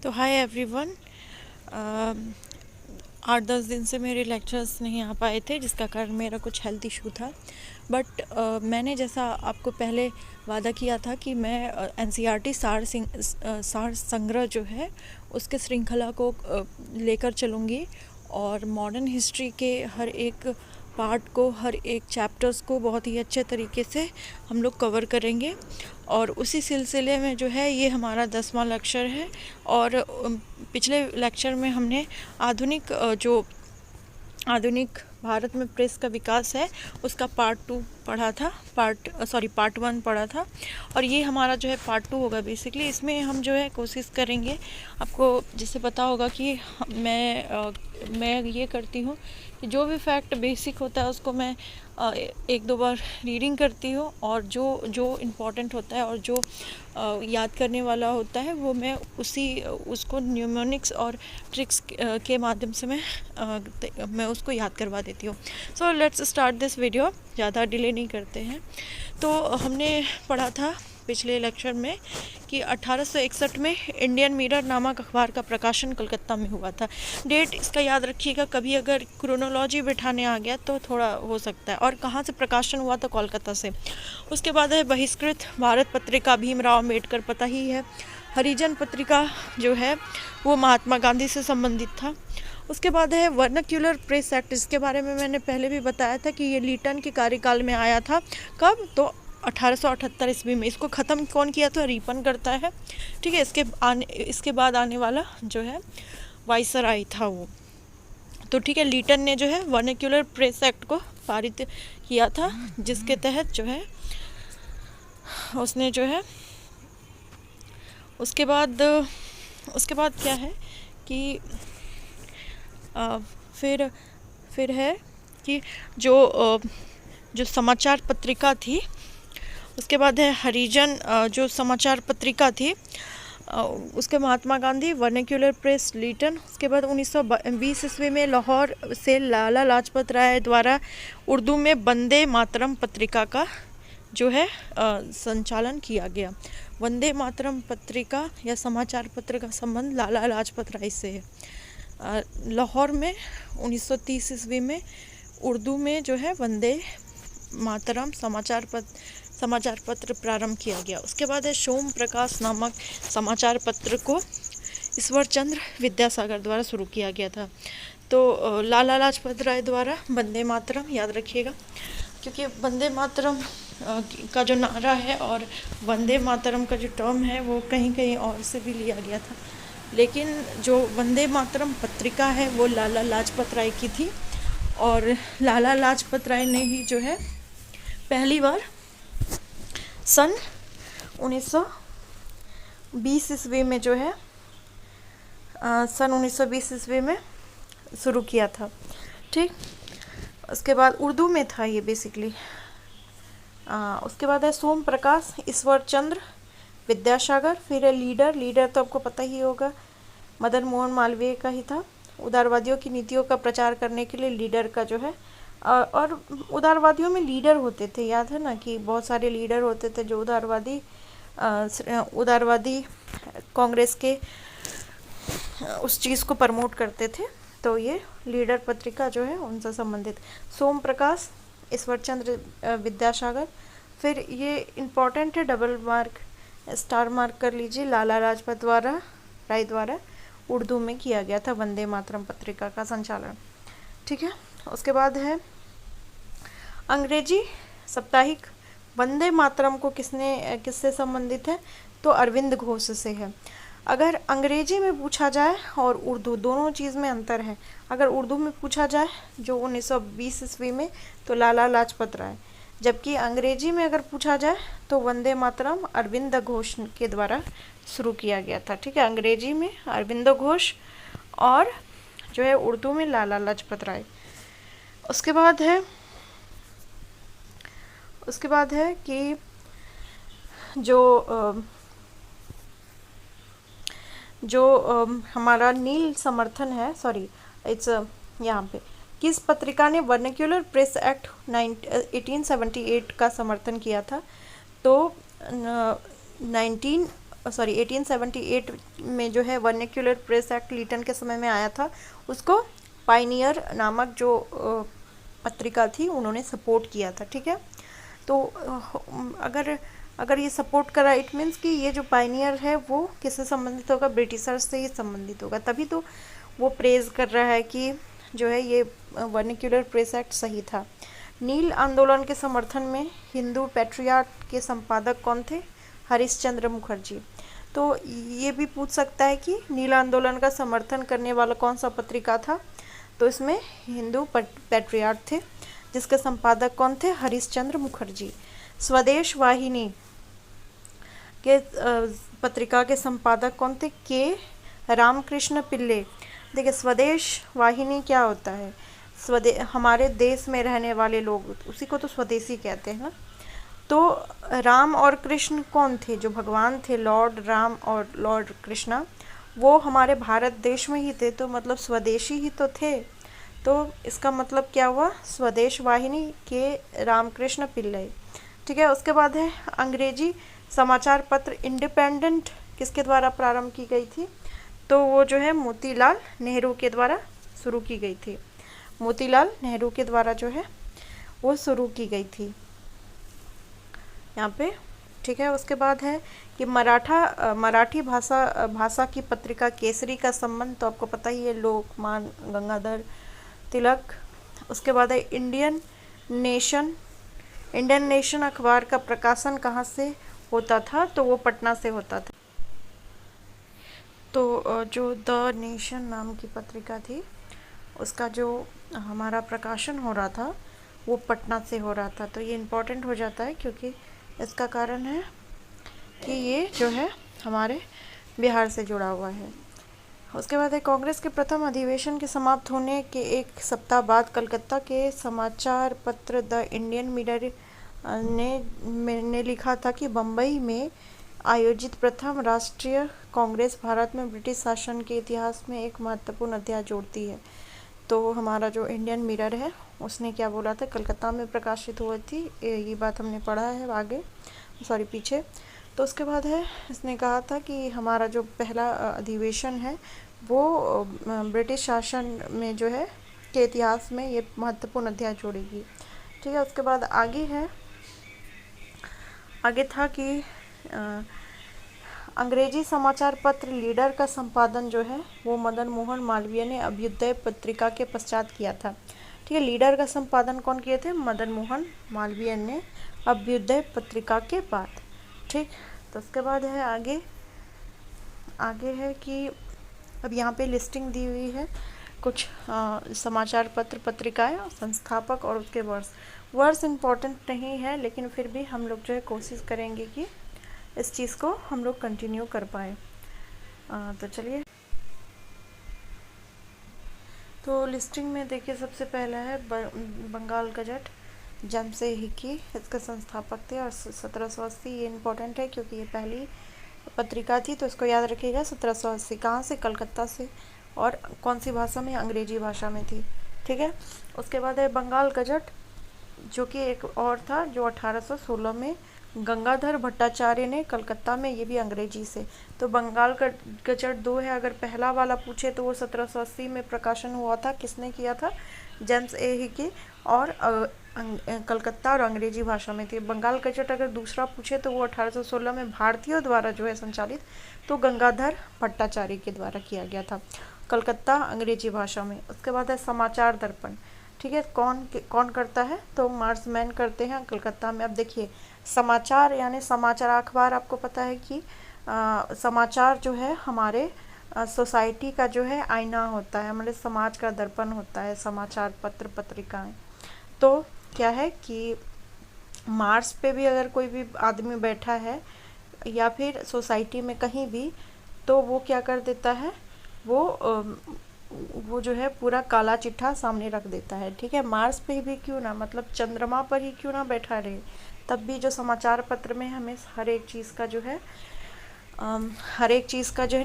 तो hi everyone. 8-10 दिन से मेरे लेक्चर्स नहीं आ पाए थे, जिसका कारण मेरा कुछ हेल्थ इशू था। बट मैंने जैसा आपको पहले वादा किया था कि मैं एनसीईआरटी सार संग्रह जो है उसके श्रृंखला को लेकर चलूँगी और मॉडर्न हिस्ट्री के हर एक पार्ट को, हर एक चैप्टर्स को बहुत ही अच्छे तरीके से हम लोग कवर करेंगे। और उसी सिलसिले में जो है ये हमारा 10वां लेक्चर है। और पिछले लेक्चर में हमने आधुनिक भारत में प्रेस का विकास है उसका पार्ट 2 पढ़ा था, पार्ट 1 पढ़ा था। और ये हमारा जो है पार्ट 2 होगा। बेसिकली इसमें हम जो है कोशिश करेंगे, आपको जैसे पता होगा कि मैं ये करती हूँ कि जो भी फैक्ट बेसिक होता है उसको मैं एक दो बार रीडिंग करती हूँ, और जो इम्पोर्टेंट होता है और जो याद करने वाला होता है वो मैं उसको न्यूमोनिक्स और ट्रिक्स के माध्यम से मैं उसको याद करवा देती हूँ। So let's start this video, ज़्यादा डिले नहीं करते हैं। तो हमने पढ़ा था पिछले लेक्चर में कि 1861 में इंडियन मिरर नामक अखबार का प्रकाशन कलकत्ता में हुआ था। डेट इसका याद रखिएगा, कभी अगर क्रोनोलॉजी बिठाने आ गया तो थोड़ा हो सकता है। और कहाँ से प्रकाशन हुआ था? कोलकाता से। उसके बाद है बहिष्कृत भारत पत्रिका, भीमराव अम्बेडकर, पता ही है। हरिजन पत्रिका जो है वो महात्मा गांधी से संबंधित था। उसके बाद है वर्नाक्यूलर प्रेस एक्ट, इसके बारे में मैंने पहले भी बताया था कि ये लीटन के कार्यकाल में आया था। कब? तो 1878 ईस्वी में। इसको ख़त्म कौन किया? तो रिपन करता है, ठीक है। इसके बाद आने वाला जो है वाइसराय था वो, तो ठीक है। लीटन ने जो है वर्नाक्यूलर प्रेस एक्ट को पारित किया था, जिसके तहत जो है उसने जो है उसके बाद क्या है कि फिर है कि जो समाचार पत्रिका थी, उसके बाद है हरिजन जो समाचार पत्रिका थी, उसके Mahatma Gandhi, vernacular press Lytton. उसके बाद 1920 ईस्वी में लाहौर से लाला लाजपत राय द्वारा उर्दू में वंदे मातरम पत्रिका का जो है संचालन किया गया। वंदे मातरम पत्रिका या समाचार पत्र का संबंध लाला लाजपत राय से है। लाहौर में 1930 ईस्वी में उर्दू में जो है वंदे मातरम समाचार पत्र प्रारंभ किया गया। उसके बाद है सोम प्रकाश नामक समाचार पत्र को ईश्वर चंद्र विद्यासागर द्वारा शुरू किया गया था। तो लाला लाजपत राय द्वारा वंदे मातरम, याद रखिएगा, क्योंकि वंदे मातरम का जो नारा है और वंदे मातरम का जो टर्म है वो कहीं कहीं और से भी लिया गया था, लेकिन जो वंदे मातरम पत्रिका है वो लाला लाजपत राय की थी। और लाला लाजपत राय ने ही जो है पहली बार सन 1920 ईस्वी में जो है सन 1920 ईस्वी में शुरू किया था, ठीक। उसके बाद उर्दू में था ये बेसिकली। उसके बाद है सोम प्रकाश, ईश्वर चंद्र विद्यासागर। फिर है लीडर तो आपको पता ही होगा, मदन मोहन मालवीय का ही था। उदारवादियों की नीतियों का प्रचार करने के लिए लीडर का जो है और उदारवादियों में लीडर होते थे, याद है ना, कि बहुत सारे लीडर होते थे जो उदारवादी कांग्रेस के उस चीज़ को प्रमोट करते थे। तो ये लीडर पत्रिका जो है उनसे संबंधित सोम प्रकाश, ईश्वर चंद्र विद्यासागर। फिर ये इम्पॉर्टेंट है, डबल मार्क स्टार मार्क कर लीजिए, लाला लाजपत राय द्वारा उर्दू में किया गया था वंदे मातरम पत्रिका का संचालन, ठीक है। उसके बाद है अंग्रेजी साप्ताहिक। वंदे मातरम को किससे संबंधित है? तो अरविंद घोष से है। अगर अंग्रेजी में पूछा जाए और उर्दू, दोनों चीज़ में अंतर है। अगर उर्दू में पूछा जाए जो 1920 ईस्वी में, तो लाला लाजपत राय, जबकि अंग्रेजी में अगर पूछा जाए तो वंदे मातरम अरविंद घोष के द्वारा शुरू किया गया था, ठीक है। अंग्रेजी में अरविंद घोष और जो है उर्दू में लाला लाजपत राय। उसके बाद है कि हमारा नील समर्थन है, इट्स यहाँ पे किस पत्रिका ने वर्नाक्यूलर प्रेस एक्ट 1878 का समर्थन किया था? तो सॉरी 1878 में जो है वर्निकुलर प्रेस एक्ट लीटन के समय में आया था, उसको पाइनियर नामक जो पत्रिका थी उन्होंने सपोर्ट किया था। ठीक है, तो अगर अगर ये सपोर्ट करा, इट मीन्स कि ये जो पाइनियर है वो किससे संबंधित होगा, ब्रिटिशर्स से ही संबंधित होगा, तभी तो वो प्रेज कर रहा है कि जो है ये वर्निकुलर प्रेस एक्ट सही था। नील आंदोलन के समर्थन में हिंदू पैट्रियाट के संपादक कौन थे, हरिश्चंद्र मुखर्जी। तो ये भी पूछ सकता है कि नील आंदोलन का समर्थन करने वाला कौन सा पत्रिका था, तो इसमें हिंदू पैट्रियाट थे, जिसके संपादक कौन थे, हरिश्चंद्र मुखर्जी। स्वदेश वाहिनी के पत्रिका के संपादक कौन थे, के रामकृष्ण पिल्ले। देखिए स्वदेश वाहिनी क्या होता है, हमारे देश में रहने वाले लोग, उसी को तो स्वदेशी कहते हैं ना। तो राम और कृष्ण कौन थे, जो भगवान थे लॉर्ड राम और लॉर्ड कृष्णा, वो हमारे भारत देश में ही थे, तो मतलब स्वदेशी ही तो थे। तो इसका मतलब क्या हुआ, स्वदेश वाहिनी के रामकृष्ण पिल्लई। ठीक है, उसके बाद है अंग्रेजी समाचार पत्र इंडिपेंडेंट किसके द्वारा प्रारंभ की गई थी, तो वो जो है मोतीलाल नेहरू के द्वारा शुरू की गई थी। मोतीलाल नेहरू के द्वारा जो है वो शुरू की गई थी यहाँ पे। ठीक है, उसके बाद है कि मराठी भाषा की पत्रिका केसरी का संबंध, तो आपको पता ही है, लोकमान्य गंगाधर तिलक। उसके बाद है इंडियन नेशन अखबार का प्रकाशन कहाँ से होता था, तो वो पटना से होता था। तो जो द नेशन नाम की पत्रिका थी, उसका जो हमारा प्रकाशन हो रहा था वो पटना से हो रहा था। तो ये इम्पोर्टेंट हो जाता है, क्योंकि इसका कारण है कि ये जो है हमारे बिहार से जुड़ा हुआ है। उसके बाद है कांग्रेस के प्रथम अधिवेशन के समाप्त होने के एक सप्ताह बाद कलकत्ता के समाचार पत्र द इंडियन मिरर ने लिखा था कि बम्बई में आयोजित प्रथम राष्ट्रीय कांग्रेस भारत में ब्रिटिश शासन के इतिहास में एक महत्वपूर्ण अध्याय जोड़ती है। तो हमारा जो इंडियन मिरर है उसने क्या बोला था, कलकत्ता में प्रकाशित हुई थी, ये बात हमने पढ़ा है आगे, सॉरी पीछे। तो उसके बाद है इसने कहा था कि हमारा जो पहला अधिवेशन है वो ब्रिटिश शासन में जो है के इतिहास में ये महत्वपूर्ण अध्याय जोड़ेगी। ठीक है, उसके बाद आगे था कि अंग्रेजी समाचार पत्र लीडर का संपादन जो है वो मदन मोहन मालवीय ने अभ्युदय पत्रिका के पश्चात किया था। ठीक है, लीडर का संपादन कौन किए थे, मदन मोहन मालवीय ने अभ्युदय पत्रिका के बाद। ठीक, तो उसके बाद है आगे है कि अब यहाँ पे लिस्टिंग दी हुई है कुछ समाचार पत्र पत्रिकाएं, संस्थापक और उसके वर्ष इम्पोर्टेंट नहीं है, लेकिन फिर भी हम लोग जो है कोशिश करेंगे कि इस चीज़ को हम लोग कंटिन्यू कर पाए। तो चलिए, तो लिस्टिंग में देखिए सबसे पहला है बंगाल गजट, जमसे हिकी इसके संस्थापक थे, और 1780, ये इम्पोर्टेंट है क्योंकि ये पहली पत्रिका थी, तो इसको याद रखिएगा। 1780 कहाँ से, कलकत्ता से, और कौन सी भाषा में, अंग्रेजी भाषा में थी। ठीक है, उसके बाद है बंगाल गजट, जो कि एक और था जो 1816 में गंगाधर भट्टाचार्य ने कलकत्ता में, ये भी अंग्रेजी से। तो बंगाल का गजट दो है, अगर पहला वाला पूछे तो वो 1780 में प्रकाशन हुआ था, किसने किया था, जेम्स ए हिकी, और कलकत्ता और अंग्रेजी भाषा में थी। बंगाल गजट अगर दूसरा पूछे तो वो 1816 में भारतीयों द्वारा जो है संचालित, तो गंगाधर भट्टाचार्य के द्वारा किया गया था, कलकत्ता अंग्रेजी भाषा में। उसके बाद है समाचार दर्पण। ठीक है, कौन करता है, तो मार्समैन करते हैं कलकत्ता में। अब देखिए समाचार यानी समाचार अखबार, आपको पता है कि समाचार जो है हमारे सोसाइटी का जो है आईना होता है, हमारे समाज का दर्पण होता है समाचार पत्र पत्रिकाएं। तो क्या है कि मार्स पे भी अगर कोई भी आदमी बैठा है या फिर सोसाइटी में कहीं भी, तो वो क्या कर देता है, वो जो है पूरा काला चिट्ठा सामने रख देता है। ठीक है, मार्स पे भी क्यों ना, मतलब चंद्रमा पर ही क्यों ना बैठा रहे, तब भी जो समाचार पत्र में हमें हर एक चीज़ का जो है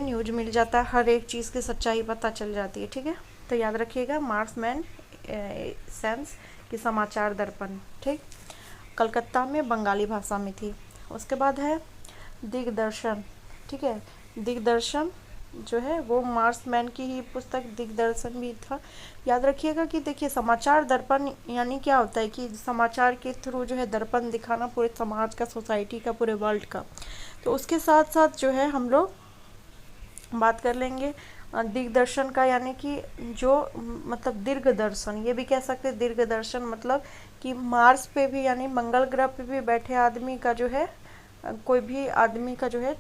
न्यूज मिल जाता है, हर एक चीज़ की सच्चाई पता चल जाती है। ठीक है, तो याद रखिएगा मार्समैन सेंस की समाचार दर्पण। ठीक, कलकत्ता में बंगाली भाषा में थी। उसके बाद है दिग्दर्शन। ठीक है। दिग्दर्शन जो है वो मार्समैन की ही पुस्तक दिग्दर्शन भी था। याद रखिएगा कि देखिए समाचार दर्पण यानी क्या होता है कि समाचार के थ्रू जो है दर्पण दिखाना पूरे समाज का, सोसाइटी का, पूरे वर्ल्ड का। तो उसके साथ साथ जो है हम लोग बात कर लेंगे दिग्दर्शन का, यानी कि जो मतलब दीर्घदर्शन, ये भी कह सकते हैं दीर्घदर्शन मतलब कि मार्स पे भी यानी मंगल ग्रह पे भी बैठे आदमी का जो है, कोई भी आदमी का जो है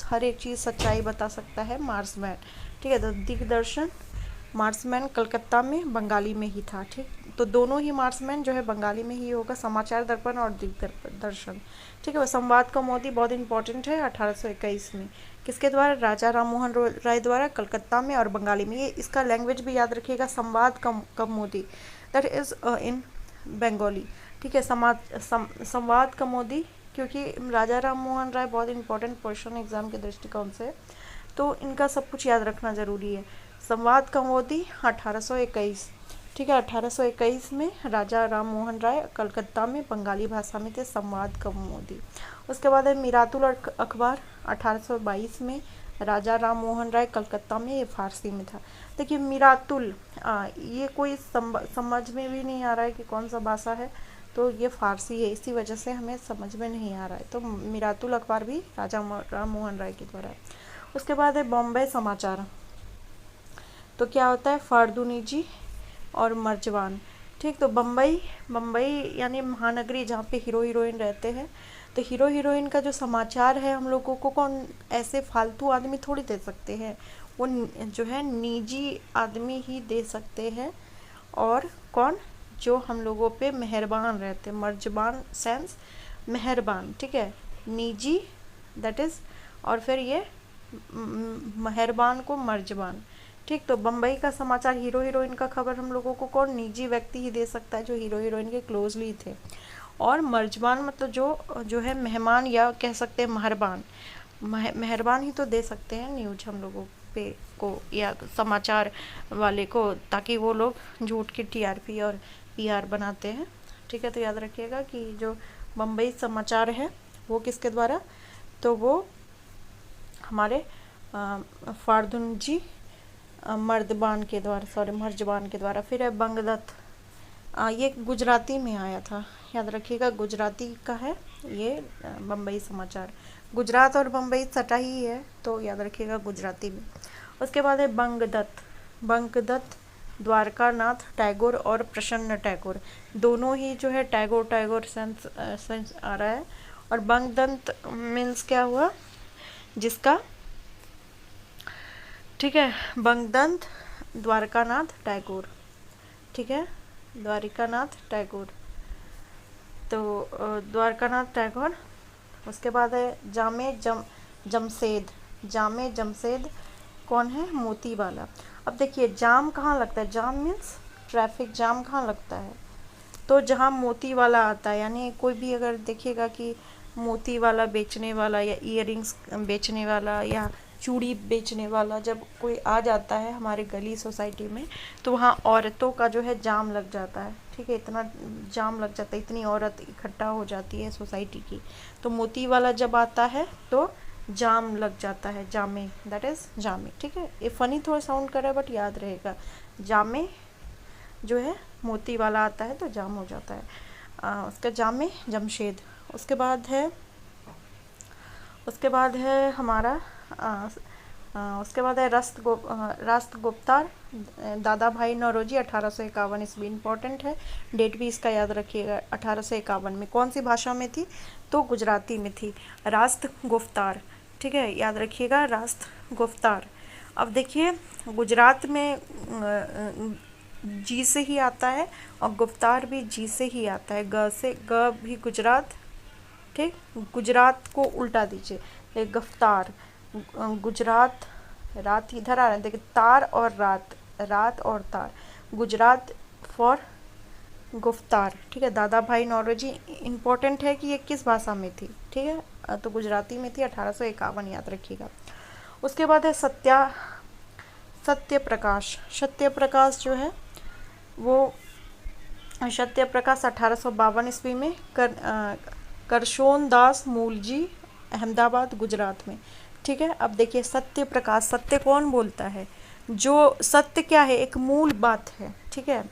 हर एक चीज़ सच्चाई बता सकता है मार्समैन। ठीक है, तो दिग्दर्शन मार्समैन कलकत्ता में बंगाली में ही था। ठीक, तो दोनों ही मार्समैन जो है बंगाली में ही होगा, समाचार दर्पण और दिग्दर्शन। ठीक है, संवाद कौमुदी बहुत इंपॉर्टेंट है 1821 में, किसके द्वारा? राजा राम मोहन राय द्वारा, कलकत्ता में और बंगाली में। ये इसका लैंग्वेज भी याद रखिएगा, संवाद कौमुदी, दैट इज इन बंगाली। ठीक है, संवाद कौमुदी, क्योंकि राजा राम मोहन राय बहुत इंपॉर्टेंट क्वेश्चन एग्जाम के दृष्टिकोण से, तो इनका सब कुछ याद रखना जरूरी है। संवाद कौमुदी 1821। ठीक है, 1821 में राजा राम मोहन राय कलकत्ता में बंगाली भाषा में थे, संवाद कौमुदी। उसके बाद है मिरातुल अखबार 1822 में, राजा राम मोहन राय कलकत्ता में, ये फारसी में था। देखिए मिरातुल, ये कोई समझ में भी नहीं आ रहा है कि कौन सा भाषा है, तो ये फारसी है, इसी वजह से हमें समझ में नहीं आ रहा है। तो मिरातुल अखबार भी राजा राम मोहन राय के द्वारा। उसके बाद है बॉम्बे समाचार, तो क्या होता है? फार्दूनीजी और मर्जवान। ठीक, तो बम्बई यानी महानगरी जहाँ पे हीरो हीरोइन रहते हैं, तो हीरो हीरोइन का जो समाचार है हम लोगों को कौन ऐसे फालतू आदमी थोड़ी दे सकते हैं, वो जो है निजी आदमी ही दे सकते हैं। और कौन? जो हम लोगों पे मेहरबान रहते हैं, मर्जबान सेंस मेहरबान। ठीक है, निजी दैट इज, और फिर ये मेहरबान को मर्जबान। ठीक, तो बम्बई का समाचार, हीरो हीरोइन का खबर हम लोगों को कौन? निजी व्यक्ति ही दे सकता है जो हीरो हीरोइन के क्लोजली थे। और मर्जबान मतलब जो है मेहमान, या कह सकते हैं मेहरबान, मेहरबान ही तो दे सकते हैं न्यूज हम लोगों पे को, या समाचार वाले को, ताकि वो लोग झूठ की टीआरपी और पीआर बनाते हैं। ठीक है, तो याद रखिएगा कि जो बम्बई समाचार है वो किसके द्वारा? तो वो हमारे फार्दूनजी मर्जबान के द्वारा। फिर है बंगदत्त, ये गुजराती में आया था, याद रखिएगा गुजराती का है ये बम्बई समाचार। गुजरात और बम्बई सटा ही है, तो याद रखिएगा गुजराती में। उसके बाद है बंगदत्त द्वारकानाथ टैगोर और प्रसन्न टैगोर, दोनों ही जो है टैगोर सेंस आ रहा है। और बंगदत्त मीन्स क्या हुआ? जिसका, ठीक है, बंगदत्त द्वारकानाथ टैगोर। ठीक है, द्वारिकानाथ टैगोर, तो द्वारकानाथ टैगोर। उसके बाद है जामे जमशेद कौन है? मोती वाला। अब देखिए जाम कहाँ लगता है? जाम मीन्स ट्रैफिक जाम कहाँ लगता है? तो जहाँ मोती वाला आता है, यानी कोई भी अगर देखिएगा कि मोती वाला बेचने वाला या इयररिंग्स बेचने वाला या चूड़ी बेचने वाला जब कोई आ जाता है हमारे गली सोसाइटी में, तो वहाँ औरतों का जो है जाम लग जाता है। ठीक है, इतना जाम लग जाता है, इतनी औरत इकट्ठा हो जाती है सोसाइटी की, तो मोती वाला जब आता है तो जाम लग जाता है, जामे दैट इज जामे। ठीक है, ये फनी थोड़ा साउंड कर रहा है बट याद रहेगा, जामे जो है मोती वाला आता है तो जाम हो जाता है। उसका जामे जमशेद। उसके बाद है हमारा उसके बाद है राष्ट्रगुप्तार दादा भाई नौरोजी 1851 ईस्वी, इंपॉर्टेंट है, डेट भी इसका याद रखिएगा। 1851 में कौन सी भाषा में थी? तो गुजराती में थी, राष्ट्रगुप्तार। ठीक है, याद रखिएगा राष्ट्रगुप्तार। अब देखिए गुजरात में जी से ही आता है और गुप्तार भी जी से ही आता है, ग से, ग भी गुजरात। ठीक, गुजरात को उल्टा दीजिए, गुफ्तार, गुजरात, रात इधर आ रहा है, देखिए तार और रात और तार, गुजरात फॉर गुफ्तार। ठीक है, दादा भाई नौरोजी, इंपॉर्टेंट है कि ये किस भाषा में थी? ठीक है, तो गुजराती में थी, 1851 याद रखिएगा। उसके बाद है सत्यप्रकाश जो है वो सत्यप्रकाश 1852 ईस्वी में करशोन दास मूलजी, अहमदाबाद गुजरात में। ठीक है। अब देखिए सत्य प्रकाश, सत्य कौन बोलता है? जो सत्य क्या है? एक मूल बात है, ठीक है।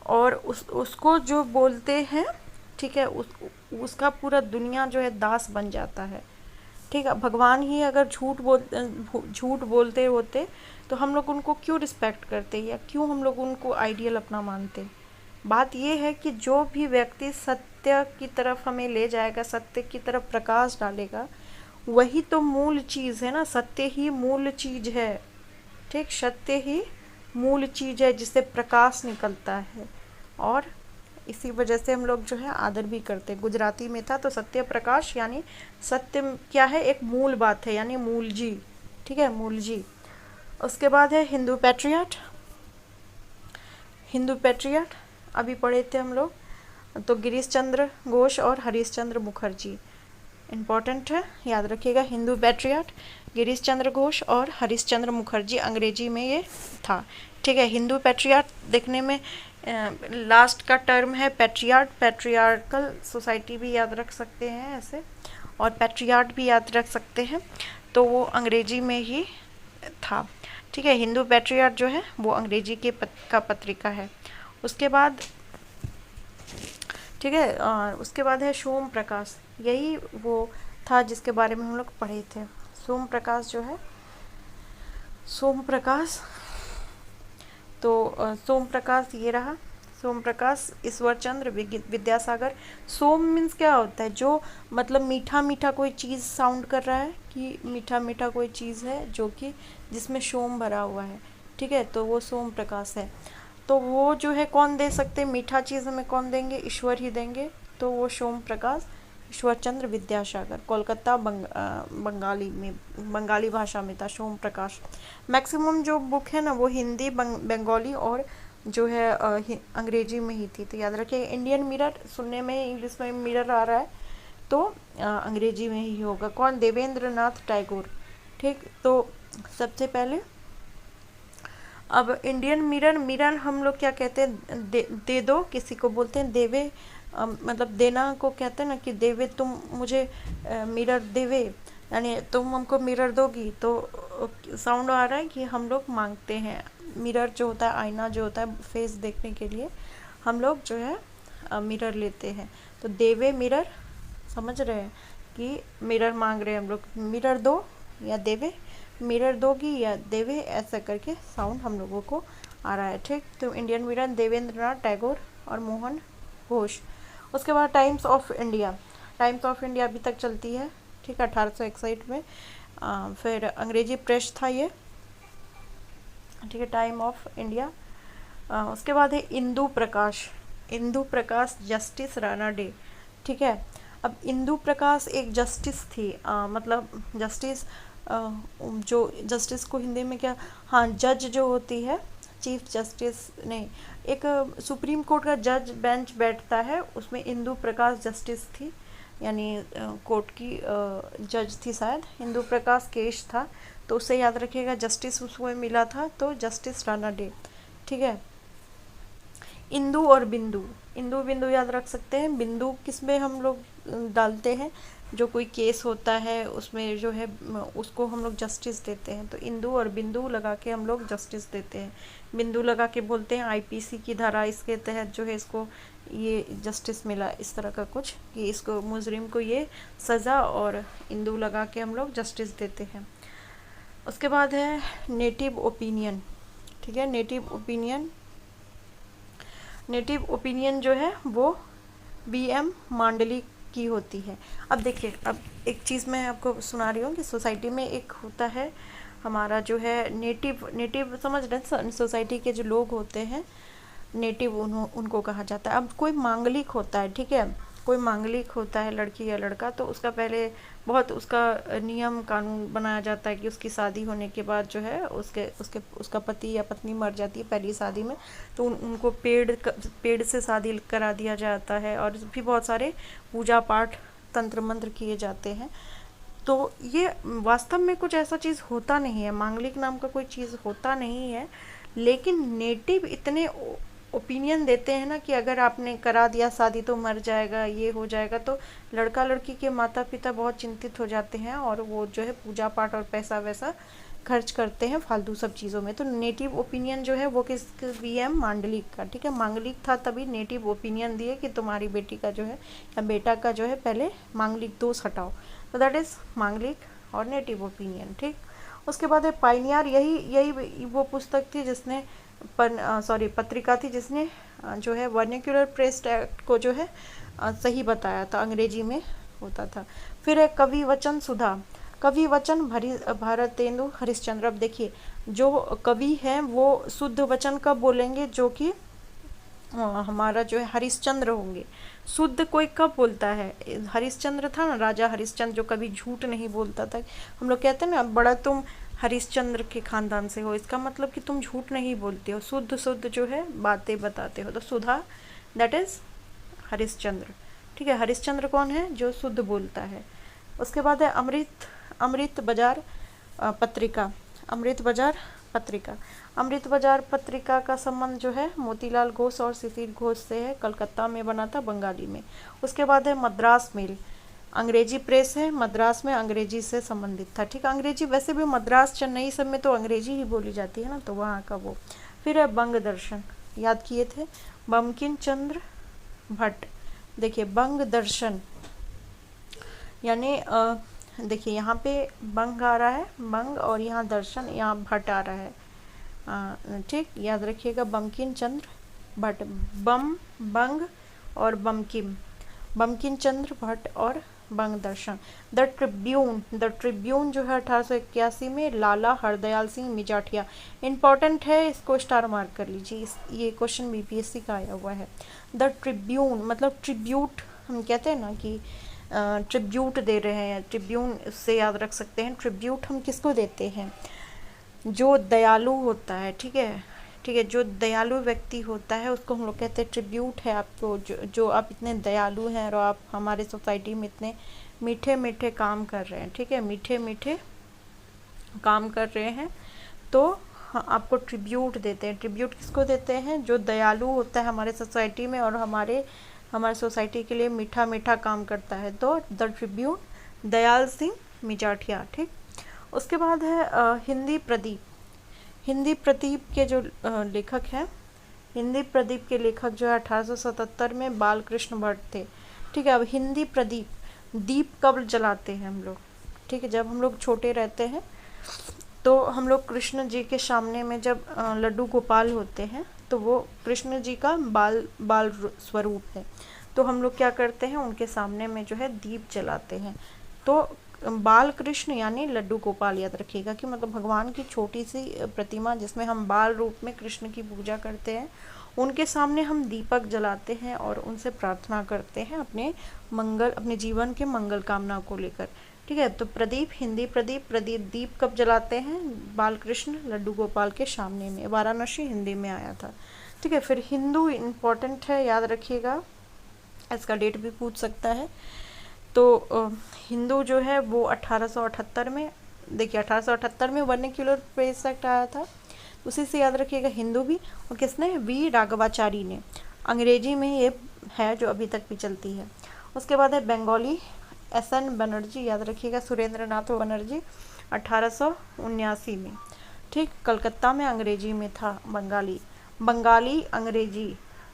और उसको जो बोलते हैं, ठीक है, उसका पूरा दुनिया जो है दास बन जाता है, ठीक है। भगवान ही अगर झूठ बोलते होते तो हम लोग उनको क्यों रिस्पेक्ट करते, या क्यों हम लोग उनको आइडियल अपना मानते? बात ये है कि जो भी व्यक्ति सत्य की तरफ हमें ले जाएगा, सत्य की तरफ प्रकाश डालेगा, वही तो मूल चीज़ है ना। सत्य ही मूल चीज़ है, ठीक। सत्य ही मूल चीज़ है जिससे प्रकाश निकलता है, और इसी वजह से हम लोग जो है आदर भी करते हैं। गुजराती में था तो सत्य प्रकाश, यानी सत्य क्या है? एक मूल बात है, यानी मूल जी, ठीक है, मूल जी। उसके बाद है हिंदू पैट्रियट। हिंदू पैट्रियट अभी पढ़े थे हम लोग, तो गिरीश चंद्र घोष और हरीश चंद्र मुखर्जी इम्पॉर्टेंट है, याद रखिएगा। हिंदू पैट्रियट गिरीश चंद्र घोष और हरीश चंद्र मुखर्जी, अंग्रेजी में ये था, ठीक है। हिंदू पैट्रियट देखने में लास्ट का टर्म है पैट्रियार्ट, पैट्रियार्कल सोसाइटी भी याद रख सकते हैं ऐसे, और पैट्रियार्ट भी याद रख सकते हैं, तो वो अंग्रेजी में ही था, ठीक है। हिंदू पैट्रियार्ट जो है वो अंग्रेजी के का पत्रिका है। उसके बाद, ठीक है, और उसके बाद है सोम प्रकाश। यही वो था जिसके बारे में हम लोग पढ़े थे। सोम प्रकाश जो है, सोम प्रकाश, तो सोम प्रकाश ये रहा। सोम प्रकाश ईश्वर चंद्र विद्यासागर। सोम मीन्स क्या होता है? जो मतलब मीठा मीठा कोई चीज़ साउंड कर रहा है, कि मीठा मीठा कोई चीज़ है जो कि जिसमें सोम भरा हुआ है, ठीक है, तो वो सोम प्रकाश है। तो वो जो है कौन दे सकते? मीठा चीज़ हमें कौन देंगे? ईश्वर ही देंगे। तो वो सोम प्रकाश ईश्वर चंद्र विद्यासागर, कोलकाता बंगाली में, बंगाली भाषा में था सोम प्रकाश। मैक्सिमम जो बुक है ना वो हिंदी, बंगाली और जो है अंग्रेजी में ही थी, तो याद रखिए। इंडियन मिरर सुनने में इंग्लिश में मिरर आ रहा है, तो अंग्रेजी में ही होगा। कौन? देवेंद्र नाथ टैगोर, ठीक। तो सबसे पहले अब इंडियन मिरर, मिरर हम लोग क्या कहते हैं? दे दो, किसी को बोलते हैं देवे, मतलब देना को कहते हैं ना, कि देवे तुम मुझे मिरर देवे, यानी तुम हमको मिरर दोगी। तो साउंड आ रहा है कि हम लोग मांगते हैं। मिरर जो होता है, आईना जो होता है फेस देखने के लिए, हम लोग जो है मिरर लेते हैं। तो देवे मिरर, समझ रहे हैं कि मिरर मांग रहे हैं हम लोग, मिरर दो या देवे, मिरर दोगी या देवे, ऐसा करके साउंड हम लोगों को आ रहा है, ठीक। तो इंडियन मिरर देवेंद्र नाथ टैगोर और मोहन घोष। उसके बाद times of India. Times of India अभी तक चलती है, ठीक है, 1861 में। फिर अंग्रेजी प्रेस था ये, ठीक है, टाइम ऑफ इंडिया। उसके बाद है इंदु प्रकाश। इंदु प्रकाश जस्टिस राणा डे, ठीक है। अब इंदु प्रकाश एक जस्टिस थी, मतलब जस्टिस, जो जस्टिस को हिंदी में क्या, हाँ, जज जो होती है, चीफ जस्टिस नहीं, एक सुप्रीम कोर्ट का जज बेंच बैठता है, उसमें इंदु प्रकाश जस्टिस थी, यानी कोर्ट की जज थी शायद। इंदु प्रकाश केस था, तो उससे याद रखिएगा जस्टिस उसको मिला था, तो जस्टिस राणा डे, ठीक है। इंदु और बिंदु, इंदु बिंदु याद रख सकते हैं। बिंदु किस में हम लोग डालते हैं? जो कोई केस होता है उसमें जो है उसको हम लोग जस्टिस देते हैं, तो इंदु और बिंदु लगा के हम लोग जस्टिस देते हैं। बिंदु लगा के बोलते हैं आईपीसी की धारा इसके तहत जो है इसको ये जस्टिस मिला, इस तरह का कुछ, कि इसको मुजरिम को ये सज़ा, और इंदु लगा के हम लोग जस्टिस देते हैं। उसके बाद है नेटिव ओपिनियन, ठीक है। नेटिव ओपिनियन, नेटिव ओपिनियन जो है वो बीएम मांडली की होती है। अब देखिए, अब एक चीज़ मैं आपको सुना रही हूँ कि सोसाइटी में एक होता है हमारा जो है नेटिव, नेटिव समझ रहे हैं, सोसाइटी के जो लोग होते हैं नेटिव, उनको कहा जाता है। अब कोई मांगलिक होता है, ठीक है, कोई मांगलिक होता है लड़की या लड़का, तो उसका पहले बहुत उसका नियम कानून बनाया जाता है कि उसकी शादी होने के बाद जो है उसका पति या पत्नी मर जाती है पहली शादी में, तो उनको पेड़ से शादी करा दिया जाता है, और भी बहुत सारे पूजा पाठ तंत्र मंत्र किए जाते हैं। तो ये वास्तव में कुछ ऐसा चीज़ होता नहीं है, मांगलिक नाम का कोई चीज़ होता नहीं है, लेकिन नेटिव इतने ओपिनियन देते हैं ना कि अगर आपने करा दिया शादी तो मर जाएगा, ये हो जाएगा, तो लड़का लड़की के माता पिता बहुत चिंतित हो जाते हैं और वो जो है पूजा पाठ और पैसा वैसा खर्च करते हैं फालतू सब चीज़ों में। तो नेटिव ओपिनियन जो है वो किस वीएम मांडलिक का, ठीक है, मांगलिक था तभी नेटिव ओपिनियन दिए कि तुम्हारी बेटी का जो है या बेटा का जो है पहले मांगलिक दोष हटाओ। तो दैट इज मांगलिक और नेटिव ओपिनियन, ठीक। उसके बाद है पायनियर, यही यही वो पुस्तक थी जिसने पत्रिका थी जिसने जो है वर्निकुलर प्रेस एक्ट को जो है सही बताया था, अंग्रेजी में होता था। फिर है कवि वचन सुधा, कवि वचन भारतेंदु हरिश्चंद्र। अब देखिए जो कवि हैं वो शुद्ध वचन कब बोलेंगे, जो कि हमारा जो है हरिश्चंद्र होंगे। शुद्ध कोई कब बोलता है, हरिश्चंद्र था ना, राजा हरिश्चंद्र, जो कभी झूठ नहीं बोलता था। हम लोग कहते हैं ना बड़ा तुम हरिश्चंद्र के खानदान से हो, इसका मतलब कि तुम झूठ नहीं बोलते हो, शुद्ध शुद्ध जो है बातें बताते हो। तो सुधा दैट इज हरिश्चंद्र, ठीक है। हरिश्चंद्र कौन है, जो शुद्ध बोलता है। उसके बाद है अमृत बाजार पत्रिका, अमृत बाजार पत्रिका। अमृत बाजार पत्रिका का संबंध जो है मोतीलाल घोष और शिशिर घोष से है, कलकत्ता में बना था, बंगाली में। उसके बाद है मद्रास मेल, अंग्रेजी प्रेस है, मद्रास में अंग्रेजी से संबंधित था, ठीक है। अंग्रेजी वैसे भी मद्रास चेन्नई सब में तो अंग्रेजी ही बोली जाती है ना, तो वहाँ का वो। फिर है बंग दर्शन, याद किए थे, बंकिम चंद्र भट्ट। देखिए बंग दर्शन यानी देखिए यहाँ पे बंग आ रहा है, बंग, और यहाँ दर्शन, यहाँ भट्ट आ रहा है, ठीक, याद रखिएगा, बंकिम चंद्र भट्ट, बंग और बंकिम चंद्र भट्ट और बंग दर्शन। द ट्रिब्यून जो है 1881 में लाला हरदयाल सिंह मिजाठिया, इंपॉर्टेंट है, इसको स्टार मार्क कर लीजिए, ये क्वेश्चन बीपीएससी का आया हुआ है। द ट्रिब्यून मतलब ट्रिब्यूट, हम कहते हैं ना कि ट्रिब्यूट दे रहे हैं, ट्रिब्यून से याद रख सकते हैं। ट्रिब्यूट हम किसको देते हैं, जो दयालु होता है, ठीक है, ठीक है, जो दयालु व्यक्ति होता है उसको हम लोग कहते हैं ट्रिब्यूट है आपको, जो आप इतने दयालु हैं और आप हमारे सोसाइटी में इतने मीठे मीठे काम कर रहे हैं, ठीक है, मीठे मीठे काम कर रहे हैं, तो आपको ट्रिब्यूट देते हैं। ट्रिब्यूट किसको देते हैं, जो दयालु होता है हमारे सोसाइटी में और हमारे सोसाइटी के लिए मीठा मीठा काम करता है, तो द ट्रिब्यून दयाल सिंह मिजाठिया, ठीक। उसके बाद है हिंदी प्रदीप, हिंदी प्रदीप के जो लेखक हैं, हिंदी प्रदीप के लेखक जो है 1877 में बालकृष्ण भट्ट थे, ठीक है। अब हिंदी प्रदीप, दीप कब जलाते हैं हम लोग, ठीक है, जब हम लोग छोटे रहते हैं तो हम लोग कृष्ण जी के सामने में जब लड्डू गोपाल होते हैं तो वो कृष्ण जी का बाल स्वरूप है, तो हम लोग क्या करते हैं, उनके सामने में जो है दीप जलाते हैं। तो बाल कृष्ण यानी लड्डू गोपाल, याद रखिएगा कि मतलब भगवान की छोटी सी प्रतिमा जिसमें हम बाल रूप में कृष्ण की पूजा करते हैं, उनके सामने हम दीपक जलाते हैं और उनसे प्रार्थना करते हैं अपने जीवन के मंगल कामना को लेकर, ठीक है। तो प्रदीप, हिंदी प्रदीप दीप कब जलाते हैं, बालकृष्ण लड्डू गोपाल के सामने में, वाराणसी हिंदी में आया था, ठीक है। फिर हिंदू इम्पोर्टेंट है, याद रखिएगा, इसका डेट भी पूछ सकता है। तो हिंदू जो है वो 1878 में, देखिए 1878 में वर्निकुलर प्रेस एक्ट आया था, उसी से याद रखिएगा हिंदू भी, और किसने, वी राघवाचारी ने, अंग्रेजी में ये है जो अभी तक भी चलती है। उसके बाद है बंगाली, एस.एन. बनर्जी, याद रखिएगा, सुरेंद्र नाथ बनर्जी 1879 में, ठीक, कलकत्ता में अंग्रेजी में था, बंगाली अंग्रेजी,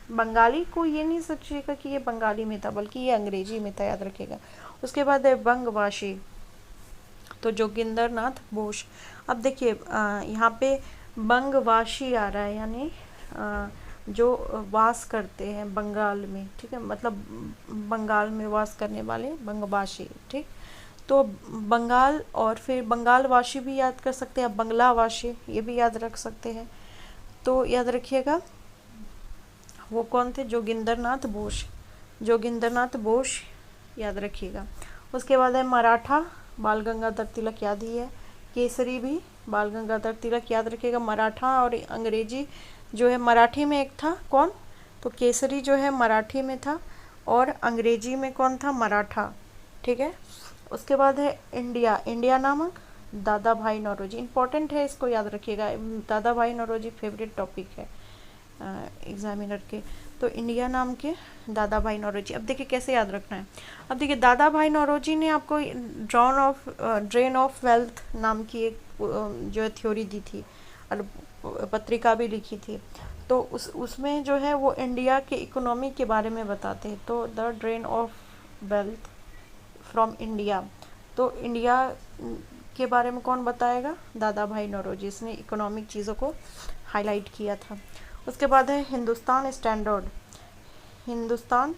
बंगाली को ये नहीं सोचिएगा कि ये बंगाली में था, बल्कि ये अंग्रेजी में था, याद रखिएगा। उसके बाद है बंगवासी, तो जोगिंदर नाथ बोस। अब देखिए यहाँ पे बंगवासी आ रहा है, यानी जो वास करते हैं बंगाल में, ठीक है, मतलब बंगाल में वास करने वाले बंगवासी, ठीक। तो बंगाल और फिर बंगालवासी भी याद कर सकते हैं, बंगलावासी ये भी याद रख सकते हैं। तो याद रखिएगा वो कौन थे, जोगिंदर नाथ बोस, याद रखिएगा। उसके बाद है मराठा, बाल गंगाधर तिलक, याद ही है। केसरी भी बाल गंगाधर तिलक, याद रखिएगा। मराठा और अंग्रेजी जो है, मराठी में एक था कौन, तो केसरी जो है मराठी में था और अंग्रेजी में कौन था, मराठा, ठीक है। उसके बाद है इंडिया नामक, दादा भाई नौरोजी, इंपॉर्टेंट है, इसको याद रखिएगा, दादा भाई नौरोजी फेवरेट टॉपिक है, एग्जामिनर के। तो इंडिया नाम के दादा भाई नौरोजी। अब देखिए कैसे याद रखना है। अब देखिए दादा भाई नौरोजी ने आपको ड्रेन ऑफ वेल्थ नाम की एक जो है थ्योरी दी थी और पत्रिका भी लिखी थी। तो उसमें जो है वो इंडिया के इकोनॉमी के बारे में बताते हैं। तो the drain of wealth from India, तो इंडिया के बारे में कौन बताएगा? दादा भाई नौरोजी। इसने इकोनॉमिक चीज़ों को हाईलाइट किया था। उसके बाद है हिंदुस्तान स्टैंडर्ड। हिंदुस्तान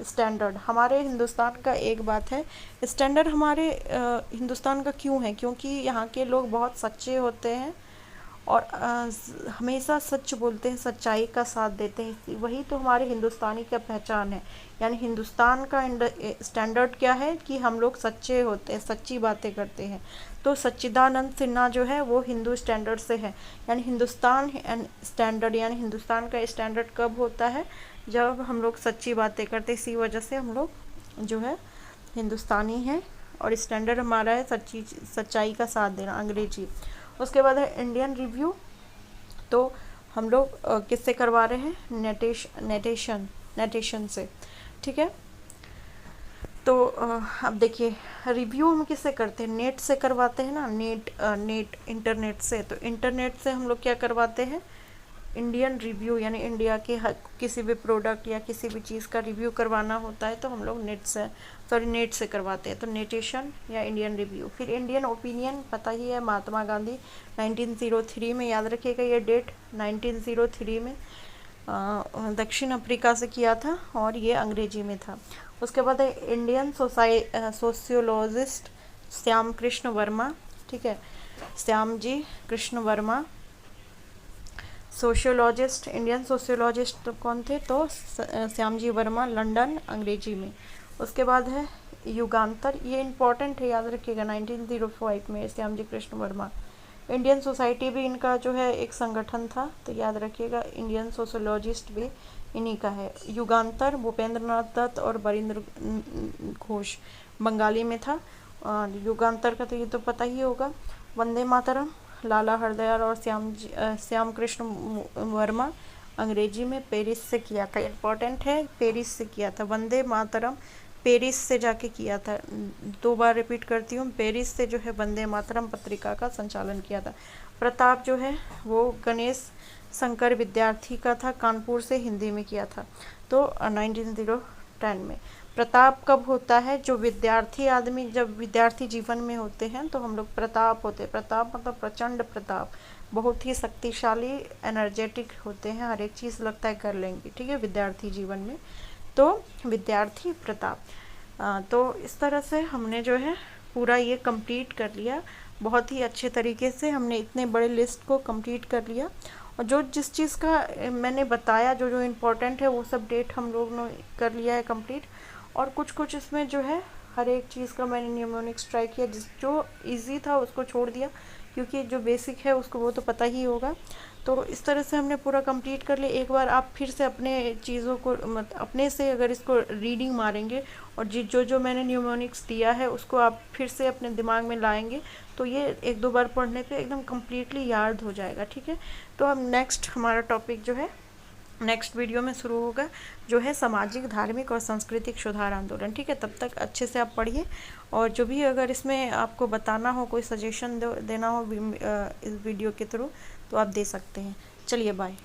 स्टैंडर्ड हमारे हिंदुस्तान का एक बात है, स्टैंडर्ड हमारे हिंदुस्तान का क्यों है? क्योंकि यहाँ के लोग बहुत सच्चे होते हैं और हमेशा सच बोलते हैं, सच्चाई का साथ देते हैं। वही तो हमारे हिंदुस्तानी का पहचान है। यानी हिंदुस्तान का स्टैंडर्ड क्या है कि हम लोग सच्चे होते हैं, सच्ची बातें करते हैं। तो सच्चिदानंद सिन्हा जो है वो हिंदू स्टैंडर्ड से है। यानी हिंदुस्तान स्टैंडर्ड, यानी हिंदुस्तान का स्टैंडर्ड कब होता है? जब हम लोग सच्ची बातें करते हैं। इसी वजह से हम लोग जो है हिंदुस्तानी हैं और स्टैंडर्ड हमारा है सच्चाई का साथ देना, अंग्रेजी। उसके बाद है इंडियन रिव्यू। तो हम लोग किससे करवा रहे हैं? नेटेशन से, ठीक है। तो अब देखिए रिव्यू हम किससे करते हैं? नेट से करवाते हैं ना, नेट इंटरनेट से। तो इंटरनेट से हम लोग क्या करवाते हैं? इंडियन रिव्यू, यानी इंडिया के किसी भी प्रोडक्ट या किसी भी चीज़ का रिव्यू करवाना होता है तो हम लोग नेट से करवाते हैं। तो नेटेशन या इंडियन रिव्यू। फिर इंडियन ओपिनियन, पता ही है महात्मा गांधी 1903 में, याद रखिएगा ये डेट, 1903 में दक्षिण अफ्रीका से किया था और ये अंग्रेजी में था। उसके बाद है इंडियन सोशियोलॉजिस्ट श्याम कृष्ण वर्मा, ठीक है, Shyam ji Krishna Varma sociologist, Indian sociologist तो कौन थे? तो श्याम जी वर्मा, लंदन, अंग्रेजी में। उसके बाद है युगांतर, ये इम्पॉर्टेंट है, याद रखिएगा, 1905 में श्याम जी कृष्ण वर्मा। इंडियन सोसाइटी भी इनका जो है एक संगठन था, तो याद रखिएगा इंडियन सोशियोलॉजिस्ट भी इन्हीं का है। युगांतर भूपेंद्र नाथ दत्त और बरिंद्र घोष, बंगाली में था। युगांतर का तो ये तो पता ही होगा। वंदे मातरम लाला हरदयाल और श्याम कृष्ण वर्मा, अंग्रेजी में, पेरिस से किया था। इम्पोर्टेंट है, पेरिस से किया था। वंदे मातरम पेरिस से जाके किया था। 2 बार रिपीट करती हूँ, पेरिस से जो है वंदे मातरम पत्रिका का संचालन किया था। प्रताप जो है वो गणेश शंकर विद्यार्थी का था, कानपुर से हिंदी में किया था। तो 1910 में। प्रताप कब होता है? जो विद्यार्थी आदमी जब विद्यार्थी जीवन में होते हैं तो हम लोग प्रताप होते हैं। प्रताप मतलब प्रचंड प्रताप, बहुत ही शक्तिशाली, एनर्जेटिक होते हैं, हर एक चीज़ लगता है कर लेंगे, ठीक है, विद्यार्थी जीवन में। तो विद्यार्थी प्रताप। तो इस तरह से हमने जो है पूरा ये कंप्लीट कर लिया। बहुत ही अच्छे तरीके से हमने इतने बड़े लिस्ट को कंप्लीट कर लिया। और जो जिस चीज़ का मैंने बताया, जो जो इम्पोर्टेंट है वो सब डेट हम लोग ने कर लिया है कंप्लीट। और कुछ इसमें जो है हर एक चीज़ का मैंने न्यूमोनिक्स ट्राई किया, जो इजी था उसको छोड़ दिया, क्योंकि जो बेसिक है उसको वो तो पता ही होगा। तो इस तरह से हमने पूरा कंप्लीट कर लिया। एक बार आप फिर से अपने चीज़ों को अपने से अगर इसको रीडिंग मारेंगे और जो मैंने न्यूमोनिक्स दिया है उसको आप फिर से अपने दिमाग में लाएंगे तो ये 1-2 बार पढ़ने पे एकदम कम्प्लीटली याद हो जाएगा, ठीक है। तो अब नेक्स्ट हमारा टॉपिक जो है नेक्स्ट वीडियो में शुरू होगा, जो है सामाजिक, धार्मिक और सांस्कृतिक सुधार आंदोलन, ठीक है। तब तक अच्छे से आप पढ़िए और जो भी अगर इसमें आपको बताना हो, कोई सजेशन देना हो इस वीडियो के थ्रू, तो आप दे सकते हैं। चलिए बाय।